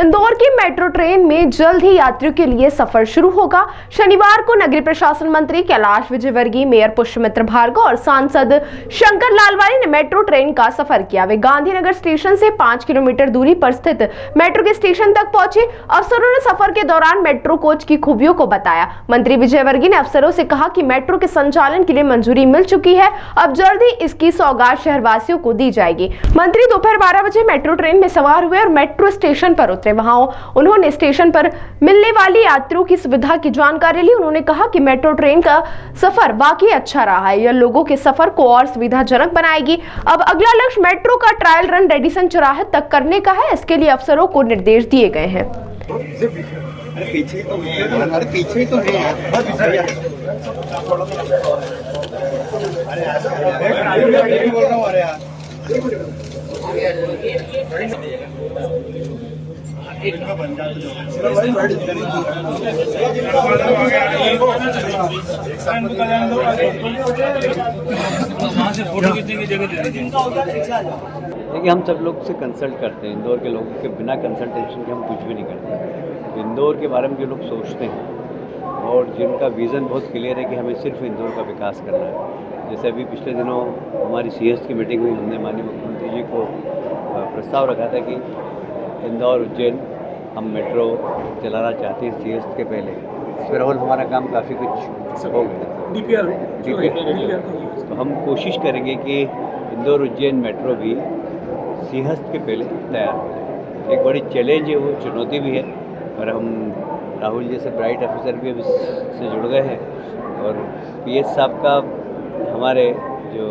इंदौर की metro train में जल्द ही यात्रियों के लिए सफर शुरू होगा। शनिवार को नगरीय प्रशासन मंत्री कैलाश विजयवर्गीय, मेयर पुष्यमित्र भार्गव और सांसद शंकर लालवानी ने मेट्रो ट्रेन का सफर किया। वे गांधीनगर स्टेशन से 5 किलोमीटर दूरी पर स्थित मेट्रो के स्टेशन तक पहुंचे। अफसरों ने सफर के दौरान मेट्रो कोच की खूबियों को बताया। मंत्री विजयवर्गीय ने अफसरों से कहा कि मेट्रो के संचालन के लिए मंजूरी मिल चुकी है, अब जल्द ही इसकी सौगात शहरवासियों को दी जाएगी। मंत्री दोपहर 12 बजे मेट्रो ट्रेन में सवार हुए और मेट्रो स्टेशन पर उतरे। वहां उन्होंने स्टेशन पर मिलने वाली यात्रियों की सुविधा की जानकारी ली। उन्होंने कहा कि मेट्रो ट्रेन का सफर वाकई अच्छा रहा है, यह लोगों के सफर को और सुविधाजनक बनाएगी। अब अगला लक्ष्य मेट्रो का ट्रायल रन रेडिसन चौराहे तक करने का है। इसके लिए अफसरों को निर्देश दिए गए हैं। देखिए, हम सब लोग से कंसल्ट करते हैं। इंदौर के लोगों के बिना कंसल्टेशन के हम कुछ भी नहीं करते। इंदौर के बारे में जो लोग सोचते हैं और जिनका विज़न बहुत क्लियर है कि हमें सिर्फ इंदौर का विकास करना है। जैसे अभी पिछले दिनों हमारी CS की मीटिंग हुई, हमने माननीय मुख्यमंत्री जी को प्रस्ताव रखा था कि इंदौर उज्जैन हम मेट्रो चलाना चाहते हैं CS के पहले। फिर हमारा काम काफ़ी कुछ हो गया, DPR। तो हम कोशिश करेंगे कि इंदौर उज्जैन मेट्रो भी सिंहस्थ के पहले तैयार हो जाए। एक बड़ी चैलेंज है, वो चुनौती भी है, और हम राहुल जैसे ब्राइट ऑफिसर भी अब इससे जुड़ गए हैं। और PS साहब का, हमारे जो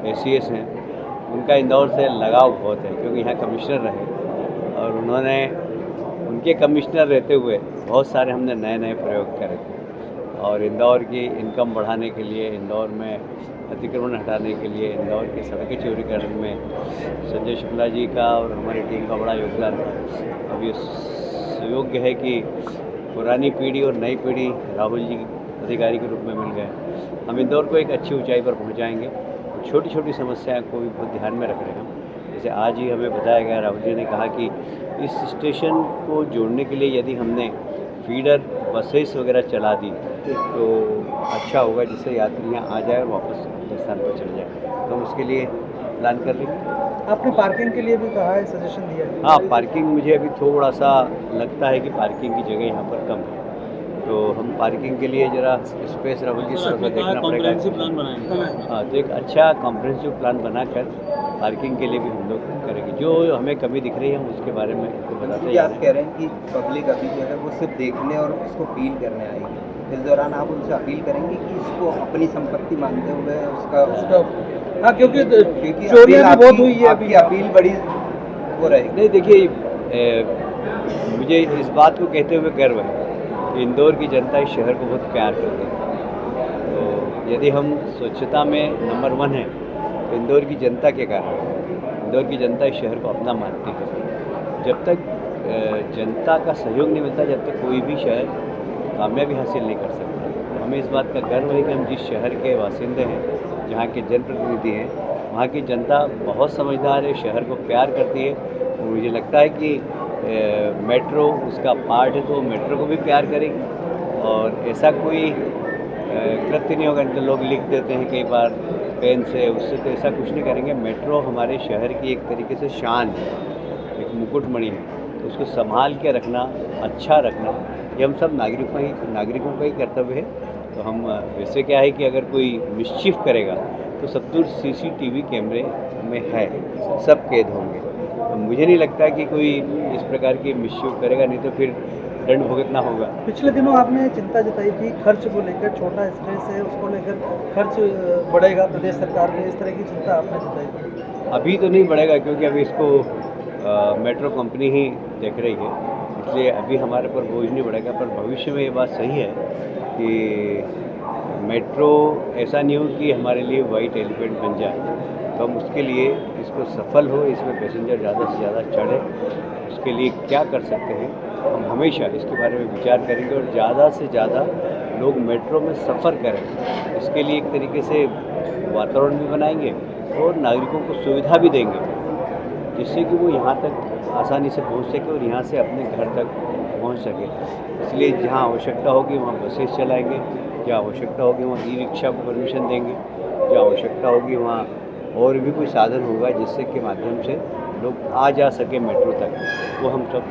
ACS हैं, उनका इंदौर से लगाव बहुत है, क्योंकि यहाँ कमिश्नर रहे और उन्होंने उनके कमिश्नर रहते हुए बहुत सारे हमने नए नए प्रयोग करे थे। और इंदौर की इनकम बढ़ाने के लिए, इंदौर में अतिक्रमण हटाने के लिए, इंदौर की सड़कें चौड़ीकरण में संजय शुक्ला जी का और हमारी टीम का बड़ा योगदान था। अब ये सुयोग्य है कि पुरानी पीढ़ी और नई पीढ़ी राहुल जी अधिकारी के रूप में मिल गए। हम इंदौर को एक अच्छी ऊंचाई पर पहुंचाएंगे। छोटी छोटी समस्याओं को भी बहुत ध्यान में रख रहे हैं हम। जैसे आज ही हमें बताया गया, राहुल जी ने कहा कि इस स्टेशन को जोड़ने के लिए यदि हमने फीडर बसेस वगैरह चला दी तो अच्छा होगा, जिससे यात्री यहाँ आ जाए और वापस अपने स्थान पर चले जाए। तो हम उसके लिए प्लान कर लेंगे। आपने पार्किंग के लिए भी कहा है, सजेशन दिया है? हाँ, पार्किंग मुझे अभी थोड़ा सा लगता है कि पार्किंग की जगह यहाँ पर कम है, तो हम पार्किंग के लिए ज़रा स्पेस राहुल की तरफ से देखना पड़ेगा। प्लान बनाएंगे। हाँ, तो एक अच्छा कॉम्प्रिहेंसिव प्लान बनाकर पार्किंग के लिए भी हम लोग करेंगे। जो हमें कमी दिख रही है हम उसके बारे में आपको बताते हैं। आप कह रहे हैं कि पब्लिक अभी जो है वो सिर्फ देखने और उसको फील करने आएगी, इस दौरान आप उनसे अपील करेंगे कि इसको अपनी संपत्ति मानते हुए उसका हाँ, क्योंकि चोरियां भी बहुत हुई है, आपकी अपील बड़ी वो रहेगी। नहीं, देखिए, मुझे इस बात को कहते हुए गर्व है कि इंदौर की जनता इस शहर को बहुत प्यार करती है। तो यदि हम स्वच्छता में नंबर 1 है तो इंदौर की जनता के कारण। इंदौर की जनता इस शहर को अपना मानती है। जब तक जनता का सहयोग नहीं मिलता, जब तक कोई भी शहर कामयाबी हासिल नहीं कर सकता। तो हमें इस बात का गर्व है कि हम जिस शहर के बासिंदे हैं, जहाँ के जनप्रतिनिधि हैं, वहाँ की जनता बहुत समझदार है, शहर को प्यार करती है। और मुझे लगता है कि मेट्रो उसका पार्ट है, तो मेट्रो को भी प्यार करेगी। और ऐसा कोई कृत्य नहीं होगा। तो लोग लिख देते हैं कई बार पेन से, उससे तो ऐसा कुछ नहीं करेंगे। मेट्रो हमारे शहर की एक तरीके से शान है, एक मुकुटमणि है, तो उसको संभाल के रखना, अच्छा रखना, ये हम सब नागरिकों का ही कर्तव्य है। तो हम वैसे क्या है कि अगर कोई मिस्चीफ करेगा तो सब दूर CCTV कैमरे में है, सब कैद होंगे। तो मुझे नहीं लगता कि कोई इस प्रकार की मिस्चीफ करेगा, नहीं तो फिर दंड भुगतना होगा। पिछले दिनों आपने चिंता जताई थी खर्च को लेकर, छोटा स्ट्रेस है उसको लेकर खर्च बढ़ेगा प्रदेश सरकार में, इस तरह की चिंता आपने जताई थी। अभी तो नहीं बढ़ेगा, क्योंकि अभी इसको मेट्रो कंपनी ही देख रही है, इसलिए अभी हमारे पर बोझ नहीं बढ़ेगा। पर भविष्य में ये बात सही है कि मेट्रो ऐसा नहीं हो कि हमारे लिए वाइट एलिफेंट बन जाए। तो हम उसके लिए इसको सफल हो, इसमें पैसेंजर ज़्यादा से ज़्यादा चढ़े, उसके लिए क्या कर सकते हैं हम हमेशा इसके बारे में विचार करेंगे और ज़्यादा से ज़्यादा लोग मेट्रो में सफ़र करें। इसके लिए एक तरीके से वातावरण भी बनाएंगे और नागरिकों को सुविधा भी देंगे, जिससे कि वो यहाँ तक आसानी से पहुंच सके और यहाँ से अपने घर तक पहुंच सके। इसलिए जहाँ आवश्यकता होगी वहाँ बसेस चलाएंगे, जहाँ आवश्यकता होगी वहाँ ई रिक्शा को परमिशन देंगे, जहाँ आवश्यकता होगी वहाँ और भी कोई साधन होगा जिससे के माध्यम से लोग आ जा सके मेट्रो तक, वो हम सब